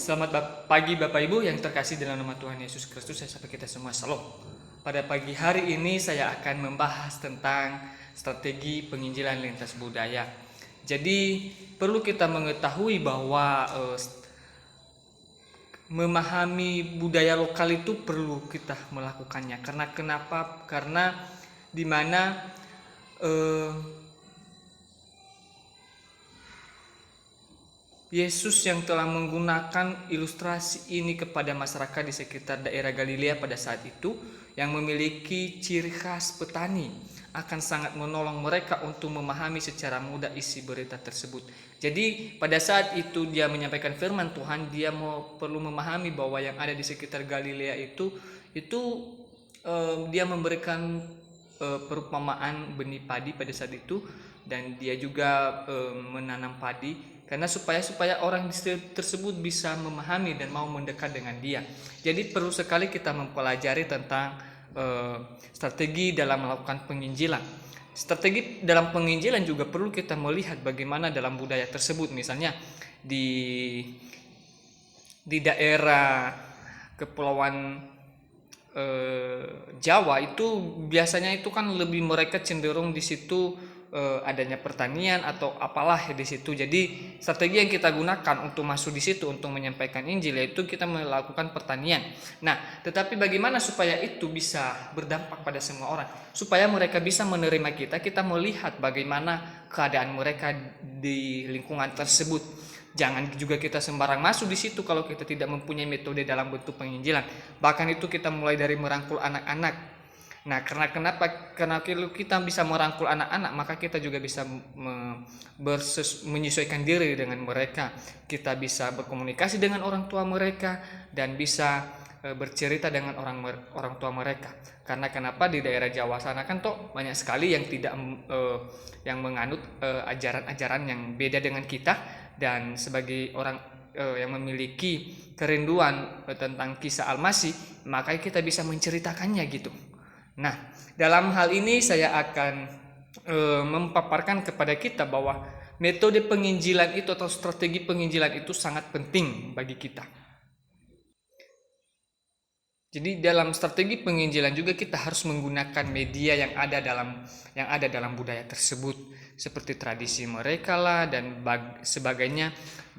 Pagi Bapak Ibu yang terkasih dalam nama Tuhan Yesus Kristus. Saya sapa kita semua, Shalom. Pada pagi hari ini saya akan membahas tentang strategi penginjilan lintas budaya. Jadi perlu kita mengetahui bahwa memahami budaya lokal itu perlu kita melakukannya. Karena kenapa? Karena di mana Yesus yang telah menggunakan ilustrasi ini kepada masyarakat di sekitar daerah Galilea pada saat itu yang memiliki ciri khas petani akan sangat menolong mereka untuk memahami secara mudah isi berita tersebut. Jadi pada saat itu dia menyampaikan firman Tuhan, dia perlu memahami bahwa yang ada di sekitar Galilea itu dia memberikan perumpamaan benih padi pada saat itu, dan dia juga menanam padi karena supaya orang tersebut bisa memahami dan mau mendekat dengan dia. Jadi perlu sekali kita mempelajari tentang strategi dalam melakukan penginjilan. Strategi dalam penginjilan juga perlu kita melihat bagaimana dalam budaya tersebut. Misalnya di daerah kepulauan Jawa itu biasanya itu kan lebih mereka cenderung di situ adanya pertanian atau apalah di situ. Jadi strategi yang kita gunakan untuk masuk di situ untuk menyampaikan Injil yaitu kita melakukan pertanian. Nah, tetapi bagaimana supaya itu bisa berdampak pada semua orang? Supaya mereka bisa menerima kita melihat bagaimana keadaan mereka di lingkungan tersebut. Jangan juga kita sembarang masuk di situ kalau kita tidak mempunyai metode dalam bentuk penginjilan. Bahkan itu kita mulai dari merangkul anak-anak. Nah, karena kita bisa merangkul anak-anak, maka kita juga bisa menyesuaikan diri dengan mereka. Kita bisa berkomunikasi dengan orang tua mereka dan bisa bercerita dengan orang tua mereka. Karena kenapa di daerah Jawa sana kan banyak sekali yang tidak yang menganut ajaran-ajaran yang beda dengan kita, dan sebagai orang yang memiliki kerinduan tentang kisah Al-Masih, maka kita bisa menceritakannya gitu. Nah, dalam hal ini saya akan memaparkan kepada kita bahwa metode penginjilan itu atau strategi penginjilan itu sangat penting bagi kita. Jadi dalam strategi penginjilan juga kita harus menggunakan media yang ada dalam budaya tersebut, seperti tradisi mereka lah dan sebagainya.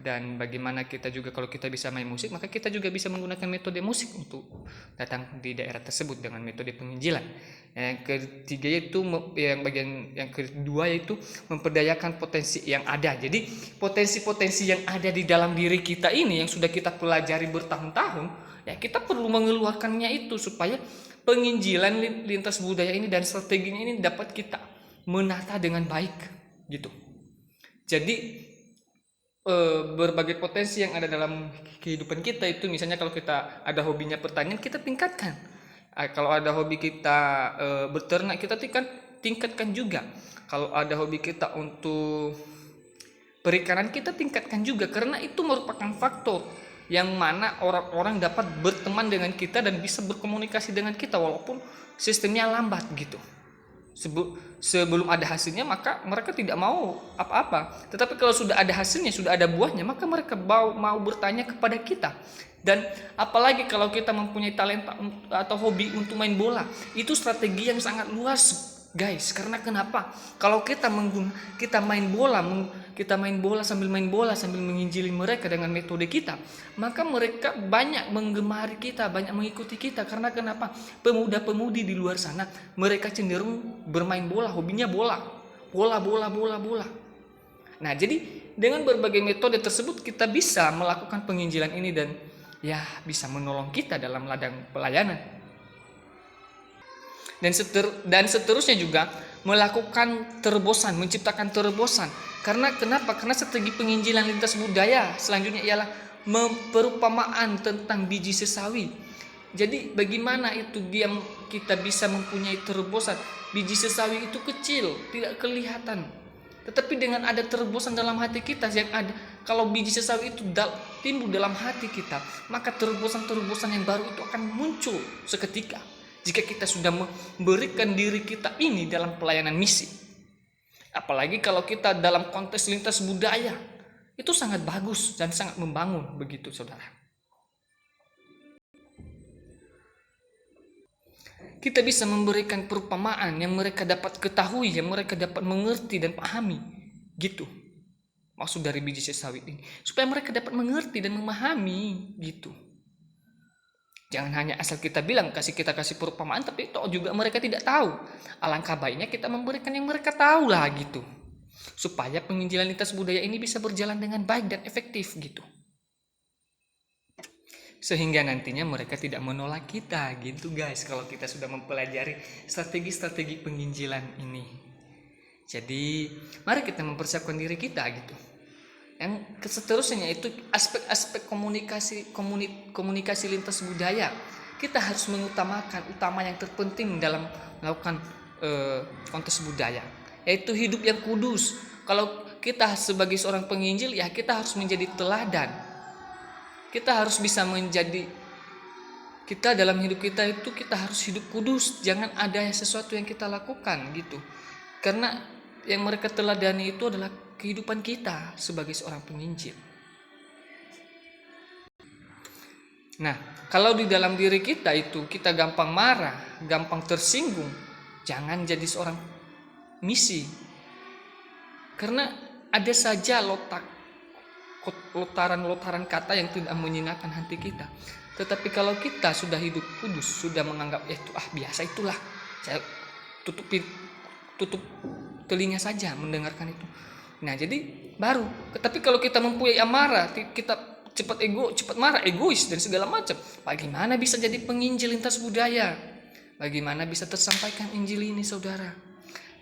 Dan bagaimana kita juga, kalau kita bisa main musik, maka kita juga bisa menggunakan metode musik untuk datang di daerah tersebut dengan metode penginjilan. Yang ketiga yaitu yang kedua yaitu memperdayakan potensi yang ada. Jadi potensi-potensi yang ada di dalam diri kita ini yang sudah kita pelajari bertahun-tahun, ya kita perlu mengeluarkannya itu supaya penginjilan lintas budaya ini dan strateginya ini dapat kita menata dengan baik gitu. Jadi berbagai potensi yang ada dalam kehidupan kita itu, misalnya kalau kita ada hobinya pertanian, kita tingkatkan. Kalau ada hobi kita berternak, kita tingkatkan juga. Kalau ada hobi kita untuk perikanan, kita tingkatkan juga, karena itu merupakan faktor yang mana orang-orang dapat berteman dengan kita dan bisa berkomunikasi dengan kita walaupun sistemnya lambat gitu. Sebelum ada hasilnya maka mereka tidak mau apa-apa, tetapi kalau sudah ada hasilnya, sudah ada buahnya, maka mereka mau bertanya kepada kita. Dan apalagi kalau kita mempunyai talenta atau hobi untuk main bola, itu strategi yang sangat luas guys. Karena kenapa? Kalau kita main bola sambil menginjili mereka dengan metode kita, maka mereka banyak menggemari kita, banyak mengikuti kita. Karena kenapa? Pemuda-pemudi di luar sana, mereka cenderung bermain bola, hobinya bola. Nah, jadi dengan berbagai metode tersebut kita bisa melakukan penginjilan ini dan ya bisa menolong kita dalam ladang pelayanan. Dan seterusnya juga melakukan terobosan, menciptakan terobosan. Karena kenapa? Karena strategi penginjilan lintas budaya selanjutnya ialah perumpamaan tentang biji sesawi. Jadi bagaimana itu kita bisa mempunyai terobosan? Biji sesawi itu kecil, tidak kelihatan. Tetapi dengan ada terobosan dalam hati kita yang ada, kalau biji sesawi itu timbul dalam hati kita, maka terobosan-terobosan yang baru itu akan muncul seketika. Jika kita sudah memberikan diri kita ini dalam pelayanan misi. Apalagi kalau kita dalam konteks lintas budaya, Itu sangat bagus dan sangat membangun, begitu saudara. Kita bisa memberikan perumpamaan yang mereka dapat ketahui, yang mereka dapat mengerti dan pahami. Gitu maksud dari biji sawit ini, supaya mereka dapat mengerti dan memahami gitu. Jangan hanya asal kita bilang, kita kasih perumpamaan, tapi toh juga mereka tidak tahu. Alangkah baiknya kita memberikan yang mereka tahu lah gitu, supaya penginjilan lintas budaya ini bisa berjalan dengan baik dan efektif gitu, sehingga nantinya mereka tidak menolak kita gitu guys, kalau kita sudah mempelajari strategi-strategi penginjilan ini. Jadi mari kita mempersiapkan diri kita gitu. Yang seterusnya itu aspek-aspek komunikasi lintas budaya. Kita harus mengutamakan yang terpenting dalam melakukan kontes budaya, yaitu hidup yang kudus. Kalau kita sebagai seorang penginjil, ya kita harus menjadi teladan. Kita harus bisa kita dalam hidup kita itu kita harus hidup kudus. Jangan ada sesuatu yang kita lakukan gitu, karena yang mereka teladani itu adalah kehidupan kita sebagai seorang penginjil. Nah, kalau di dalam diri kita itu kita gampang marah, gampang tersinggung, jangan jadi seorang misi. Karena ada saja lotaran kata yang tidak menyenangkan hati kita. Tetapi kalau kita sudah hidup kudus, sudah menganggap itu biasa, itulah, saya tutup telinga saja mendengarkan itu. Nah, jadi baru. Tapi kalau kita mempunyai amarah, kita cepat marah, egois dan segala macam, bagaimana bisa jadi penginjil lintas budaya? Bagaimana bisa tersampaikan Injil ini, saudara?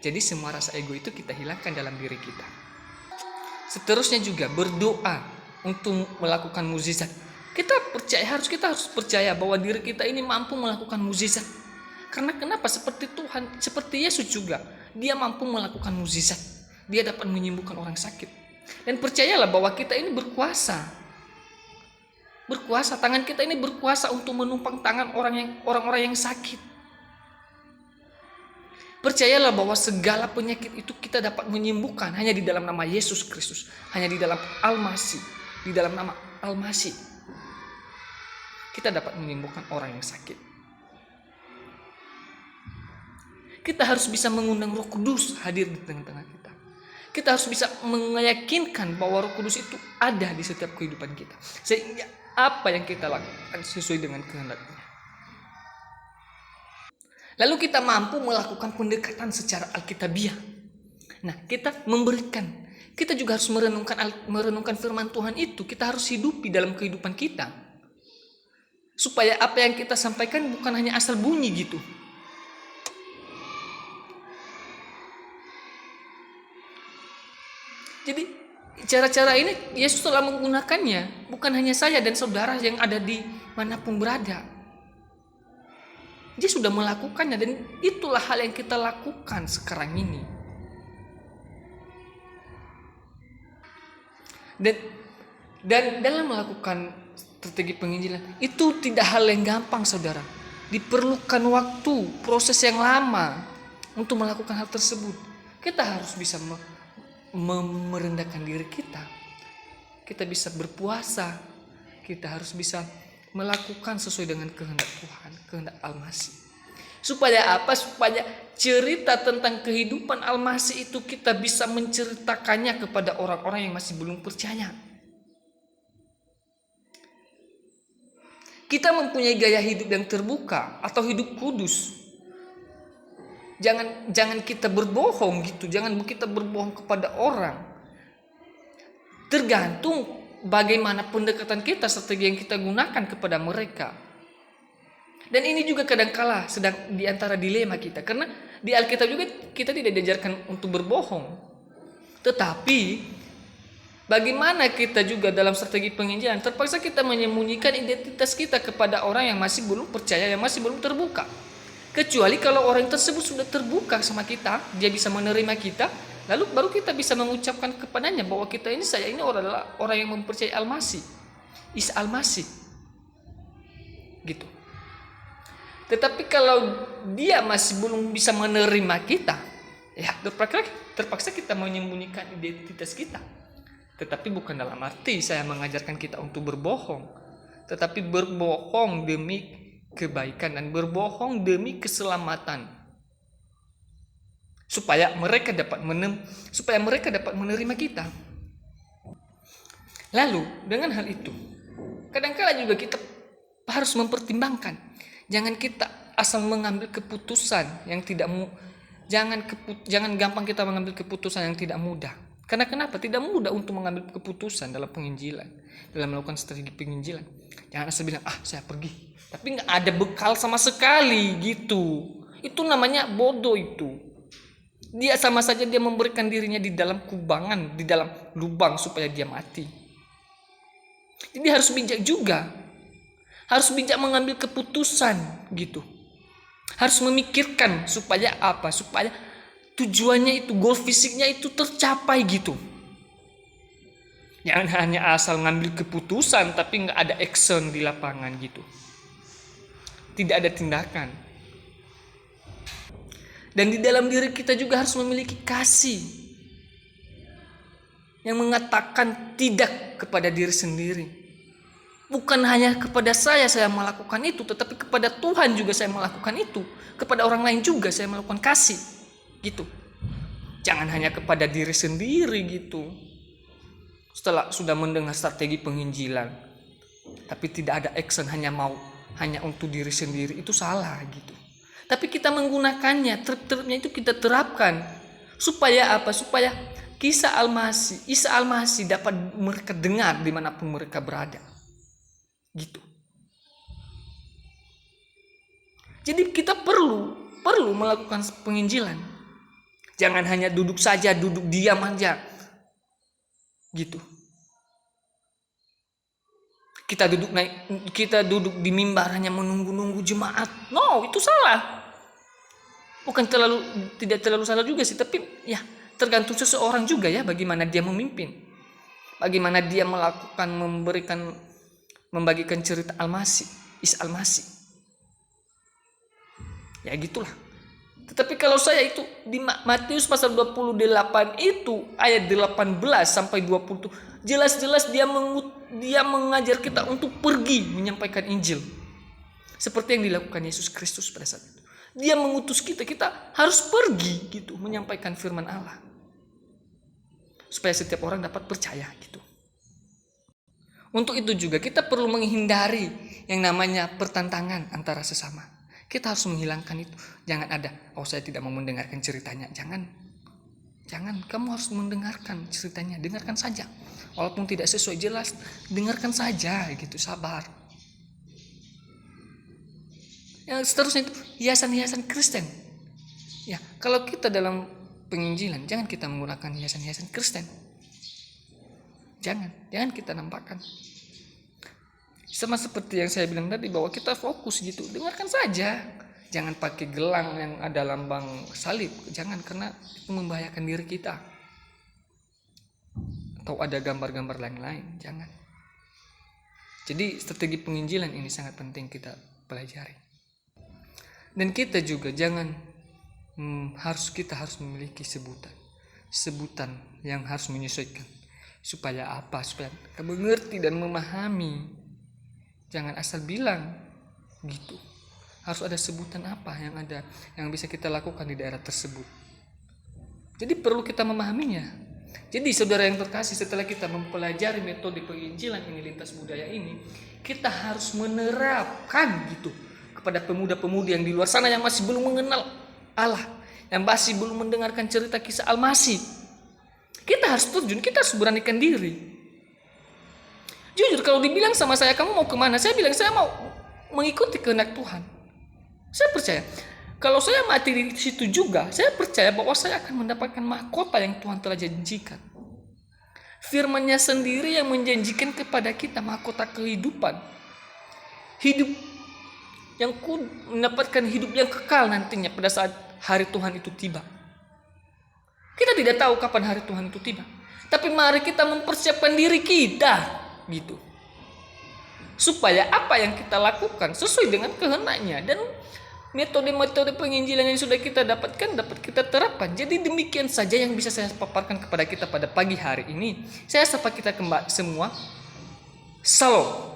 Jadi semua rasa ego itu kita hilangkan dalam diri kita. Seterusnya juga berdoa untuk melakukan mukjizat. Kita harus percaya bahwa diri kita ini mampu melakukan mukjizat. Karena kenapa? Seperti Tuhan, seperti Yesus juga, dia mampu melakukan mukjizat. Dia dapat menyembuhkan orang sakit. Dan percayalah bahwa kita ini berkuasa. Tangan kita ini berkuasa untuk menumpang tangan orang-orang yang sakit. Percayalah bahwa segala penyakit itu kita dapat menyembuhkan hanya di dalam nama Yesus Kristus, hanya di dalam Al-Masih, di dalam nama Al-Masih. Kita dapat menyembuhkan orang yang sakit. Kita harus bisa mengundang Roh Kudus hadir di tengah-tengah kita. Kita harus bisa meyakinkan bahwa Roh Kudus itu ada di setiap kehidupan kita, sehingga apa yang kita lakukan sesuai dengan kehendak-Nya. Lalu kita mampu melakukan pendekatan secara alkitabiah. Nah, kita juga harus merenungkan firman Tuhan itu. Kita harus hidupi dalam kehidupan kita, supaya apa yang kita sampaikan bukan hanya asal bunyi gitu. Jadi cara-cara ini Yesus telah menggunakannya, bukan hanya saya dan saudara yang ada di manapun berada. Dia sudah melakukannya, dan itulah hal yang kita lakukan sekarang ini. Dan dalam melakukan strategi penginjilan itu tidak hal yang gampang, saudara. Diperlukan waktu, proses yang lama untuk melakukan hal tersebut. Kita harus bisa merendahkan diri kita. Kita bisa berpuasa. Kita harus bisa melakukan sesuai dengan kehendak Tuhan, kehendak Al-Masih. Supaya apa? Supaya cerita tentang kehidupan Al-Masih itu kita bisa menceritakannya kepada orang-orang yang masih belum percaya. Kita mempunyai gaya hidup yang terbuka atau hidup kudus. Jangan kita berbohong gitu, jangan kita berbohong kepada orang. Tergantung bagaimana pendekatan kita, strategi yang kita gunakan kepada mereka. Dan ini juga kadang-kala sedang di antara dilema kita, karena di Alkitab juga kita tidak diajarkan untuk berbohong. Tetapi bagaimana kita juga dalam strategi penginjilan terpaksa kita menyembunyikan identitas kita kepada orang yang masih belum percaya, yang masih belum terbuka. Kecuali kalau orang tersebut sudah terbuka sama kita, dia bisa menerima kita, lalu baru kita bisa mengucapkan kepadanya bahwa saya ini adalah orang yang mempercayai Al-Masih, Isa Al-Masih, gitu. Tetapi kalau dia masih belum bisa menerima kita, ya terpaksa kita menyembunyikan identitas kita. Tetapi bukan dalam arti saya mengajarkan kita untuk berbohong, tetapi berbohong demi kebaikan dan berbohong demi keselamatan, supaya mereka dapat menerima kita. Lalu dengan hal itu, kadang-kala juga kita harus mempertimbangkan. Jangan kita asal mengambil keputusan yang jangan gampang kita mengambil keputusan yang tidak mudah. Karena kenapa? Tidak mudah untuk mengambil keputusan dalam penginjilan, dalam melakukan strategi penginjilan. Jangan asal bilang, saya pergi, tapi nggak ada bekal sama sekali gitu. Itu namanya bodoh itu. Dia sama saja dia memberikan dirinya di dalam kubangan, di dalam lubang supaya dia mati. Jadi harus bijak juga. Harus bijak mengambil keputusan gitu. Harus memikirkan supaya apa? Supaya tujuannya itu, goal fisiknya itu tercapai gitu. Jangan hanya asal ngambil keputusan tapi nggak ada action di lapangan gitu. Tidak ada tindakan. Dan di dalam diri kita juga harus memiliki kasih yang mengatakan tidak kepada diri sendiri. Bukan hanya kepada saya melakukan itu, tetapi kepada Tuhan juga saya melakukan itu. Kepada orang lain juga saya melakukan kasih gitu. Jangan hanya kepada diri sendiri gitu. Setelah sudah mendengar strategi penginjilan, tapi tidak ada action, hanya untuk diri sendiri, itu salah gitu. Tapi kita menggunakannya, trip-tripnya itu kita terapkan. Supaya apa? Supaya kisah Isa Al-Masih dapat mereka dengar dimanapun mereka berada. Gitu. Jadi kita perlu melakukan penginjilan. Jangan hanya duduk diam aja. Gitu. Kita duduk di mimbar hanya menunggu jemaat. No, itu salah. Bukan tidak terlalu salah juga sih, tapi ya tergantung seseorang juga ya bagaimana dia memimpin. Bagaimana dia membagikan cerita Isa Al-Masih. Ya gitulah. Tetapi kalau saya itu di Matius pasal 28 itu ayat 18 sampai 20 itu jelas-jelas dia mengajar kita untuk pergi menyampaikan Injil. Seperti yang dilakukan Yesus Kristus pada saat itu. Dia mengutus kita harus pergi gitu menyampaikan firman Allah. Supaya setiap orang dapat percaya gitu. Untuk itu juga kita perlu menghindari yang namanya pertentangan antara sesama. Kita harus menghilangkan itu. Jangan ada, saya tidak mau mendengarkan ceritanya. Jangan, kamu harus mendengarkan ceritanya. Dengarkan saja. Walaupun tidak sesuai jelas, dengarkan saja gitu, sabar. Yang seterusnya itu hiasan-hiasan Kristen. Ya, kalau kita dalam penginjilan, jangan kita menggunakan hiasan-hiasan Kristen. Jangan kita nampakkan. Sama seperti yang saya bilang tadi bahwa kita fokus gitu, dengarkan saja. Jangan pakai gelang yang ada lambang salib, jangan, karena itu membahayakan diri kita. Atau ada gambar-gambar lain-lain, jangan. Jadi strategi penginjilan ini sangat penting kita pelajari. Dan kita juga kita harus memiliki sebutan yang harus menyesuaikan. Supaya apa? Supaya kita mengerti dan memahami. Jangan asal bilang gitu. Harus ada sebutan apa yang bisa kita lakukan di daerah tersebut. Jadi perlu kita memahaminya. Jadi saudara yang terkasih, setelah kita mempelajari metode penginjilan ini, lintas budaya ini, kita harus menerapkan gitu kepada pemuda-pemudi yang di luar sana yang masih belum mengenal Allah, yang masih belum mendengarkan cerita kisah Al-Masih. Kita harus terjun, kita harus beranikan diri. Jujur kalau dibilang sama saya, kamu mau kemana? Saya bilang saya mau mengikuti kehendak Tuhan. Saya percaya kalau saya mati di situ juga, saya percaya bahwa saya akan mendapatkan mahkota yang Tuhan telah janjikan. Firman-Nya sendiri yang menjanjikan kepada kita mahkota kehidupan. Hidup yang mendapatkan hidup yang kekal nantinya pada saat hari Tuhan itu tiba. Kita tidak tahu kapan hari Tuhan itu tiba. Tapi mari kita mempersiapkan diri kita gitu. Supaya apa yang kita lakukan sesuai dengan kehendak-Nya dan metode-metode penginjilan yang sudah kita dapatkan dapat kita terapkan. Jadi demikian saja yang bisa saya paparkan kepada kita pada pagi hari ini. Saya sapa kita kembali semua. Salam.